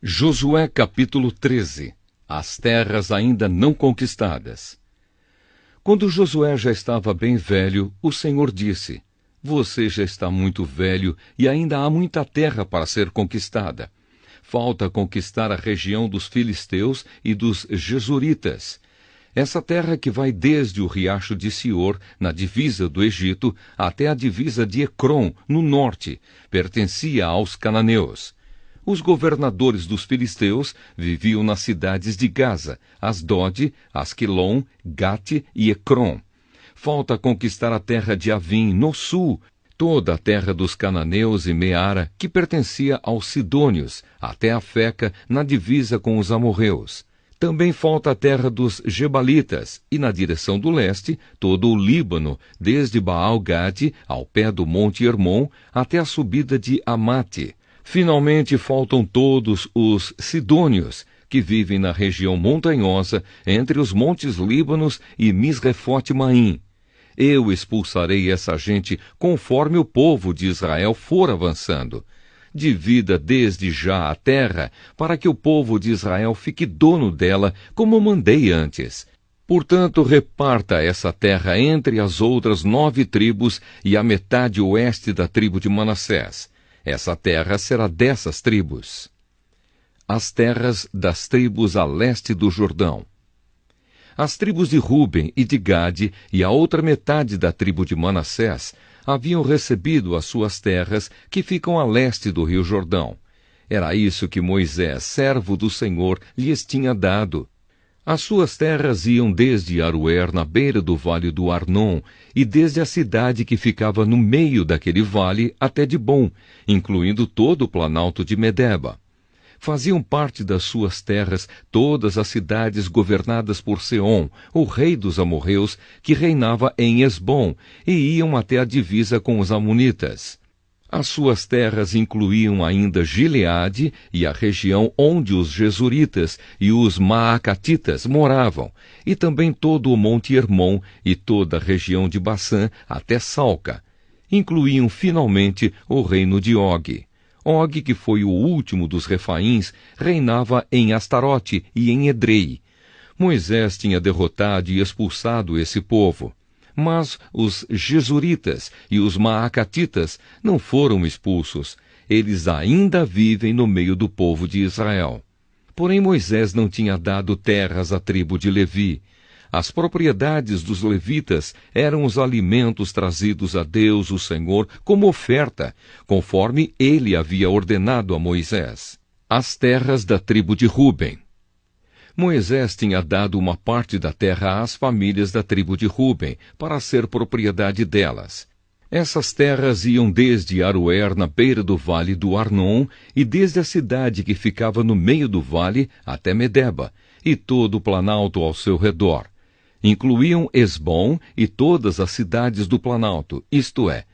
Josué capítulo 13. As terras ainda não conquistadas. Quando Josué já estava bem velho, o Senhor disse: Você já está muito velho e ainda há muita terra para ser conquistada. Falta conquistar a região dos filisteus e dos jesuritas. Essa terra que vai desde o riacho de Sior, na divisa do Egito, até a divisa de Ecrom, no norte, pertencia aos cananeus. Os governadores dos filisteus viviam nas cidades de Gaza, Asdod, Asquelon, Gate e Ecrom. Falta conquistar a terra de Avim, no sul, toda a terra dos cananeus e Meara, que pertencia aos sidônios, até a Feca, na divisa com os amorreus. Também falta a terra dos Gebalitas, e na direção do leste, todo o Líbano, desde Baal-Gade, ao pé do monte Hermon, até a subida de Amate. Finalmente faltam todos os sidônios, que vivem na região montanhosa, entre os montes Líbanos e Misrefote-Maim. Eu expulsarei essa gente conforme o povo de Israel for avançando. Divida desde já a terra, para que o povo de Israel fique dono dela, como mandei antes. Portanto, reparta essa terra entre as outras 9 tribos e a metade oeste da tribo de Manassés. Essa terra será dessas tribos. As terras das tribos a leste do Jordão. As tribos de Ruben e de Gade e a outra metade da tribo de Manassés haviam recebido as suas terras que ficam a leste do rio Jordão. Era isso que Moisés, servo do Senhor, lhes tinha dado. As suas terras iam desde Aroer, na beira do vale do Arnon, e desde a cidade que ficava no meio daquele vale até Dibom, incluindo todo o planalto de Medeba. Faziam parte das suas terras todas as cidades governadas por Seom, o rei dos amorreus, que reinava em Esbom, e iam até a divisa com os amonitas. As suas terras incluíam ainda Gileade e a região onde os jesuritas e os maacatitas moravam, e também todo o monte Hermon e toda a região de Bassã até Salca. Incluíam finalmente o reino de Og. Og, que foi o último dos Refaíns, reinava em Astarote e em Edrei. Moisés tinha derrotado e expulsado esse povo. Mas os jesuritas e os maacatitas não foram expulsos. Eles ainda vivem no meio do povo de Israel. Porém Moisés não tinha dado terras à tribo de Levi. As propriedades dos levitas eram os alimentos trazidos a Deus, o Senhor, como oferta, conforme ele havia ordenado a Moisés. As terras da tribo de Ruben. Moisés tinha dado uma parte da terra às famílias da tribo de Ruben, para ser propriedade delas. Essas terras iam desde Aroer, na beira do vale do Arnon, e desde a cidade que ficava no meio do vale até Medeba, e todo o planalto ao seu redor. Incluíam Esbom e todas as cidades do planalto, isto é,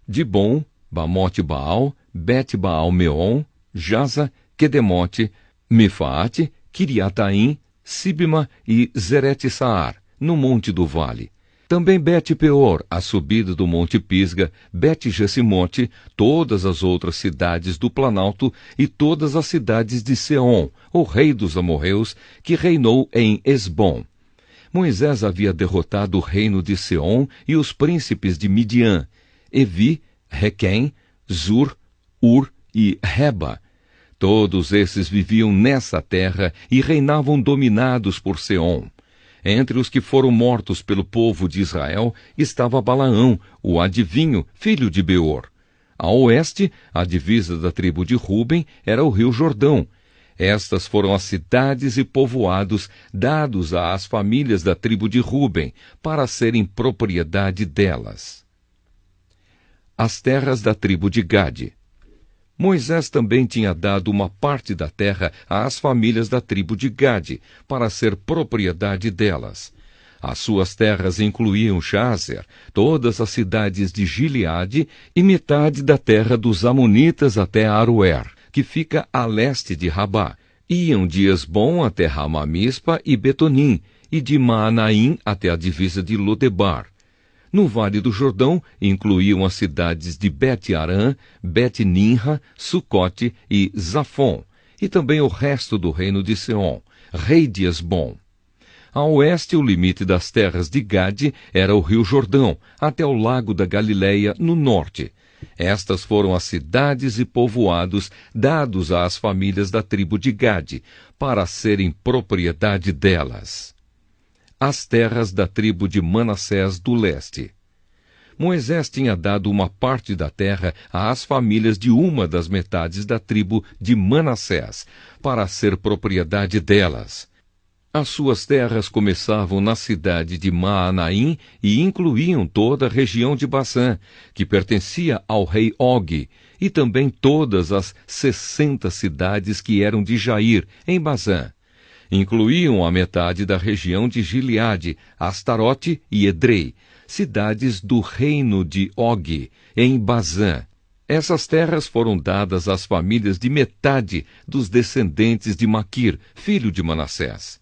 Dibom, Bamote-Baal, Bet-Baal-Meon, Jaza, Quedemote, Mefaate, Kiriataim, Sibma e Zerete-Saar, no monte do vale. Também Bet-Peor, a subida do monte Pisga, Bet-Jesimote, todas as outras cidades do planalto e todas as cidades de Seom, o rei dos amorreus, que reinou em Esbom. Moisés havia derrotado o reino de Seom e os príncipes de Midian, Evi, Requém, Zur, Ur e Reba. Todos esses viviam nessa terra e reinavam dominados por Seom. Entre os que foram mortos pelo povo de Israel estava Balaão, o adivinho, filho de Beor. A oeste, a divisa da tribo de Ruben era o rio Jordão. Estas foram as cidades e povoados dados às famílias da tribo de Ruben, para serem propriedade delas. As terras da tribo de Gade. Moisés também tinha dado uma parte da terra às famílias da tribo de Gade, para ser propriedade delas. As suas terras incluíam Jazer, todas as cidades de Gileade e metade da terra dos amonitas até Aroer, que fica a leste de Rabá. Iam de Esbom até Ramamispa e Betonim, e de Maanaim até a divisa de Lodebar. No Vale do Jordão, incluíam as cidades de Bet-Arã, Bet-Nimra, Sucote e Zafon, e também o resto do reino de Seom, rei de Hesbom. A oeste, o limite das terras de Gade era o rio Jordão, até o lago da Galileia, no norte. Estas foram as cidades e povoados dados às famílias da tribo de Gade, para serem propriedade delas. As terras da tribo de Manassés do leste. Moisés tinha dado uma parte da terra às famílias de uma das metades da tribo de Manassés, para ser propriedade delas. As suas terras começavam na cidade de Maanaim e incluíam toda a região de Basã, que pertencia ao rei Og, e também todas as 60 cidades que eram de Jair, em Basã. Incluíam a metade da região de Gileade, Astarote e Edrei, cidades do reino de Og, em Basã. Essas terras foram dadas às famílias de metade dos descendentes de Maquir, filho de Manassés.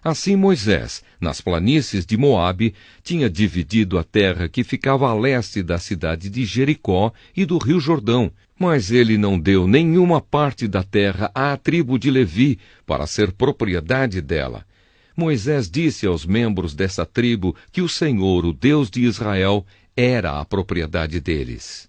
Assim Moisés, nas planícies de Moabe, tinha dividido a terra que ficava a leste da cidade de Jericó e do rio Jordão, mas ele não deu nenhuma parte da terra à tribo de Levi para ser propriedade dela. Moisés disse aos membros dessa tribo que o Senhor, o Deus de Israel, era a propriedade deles.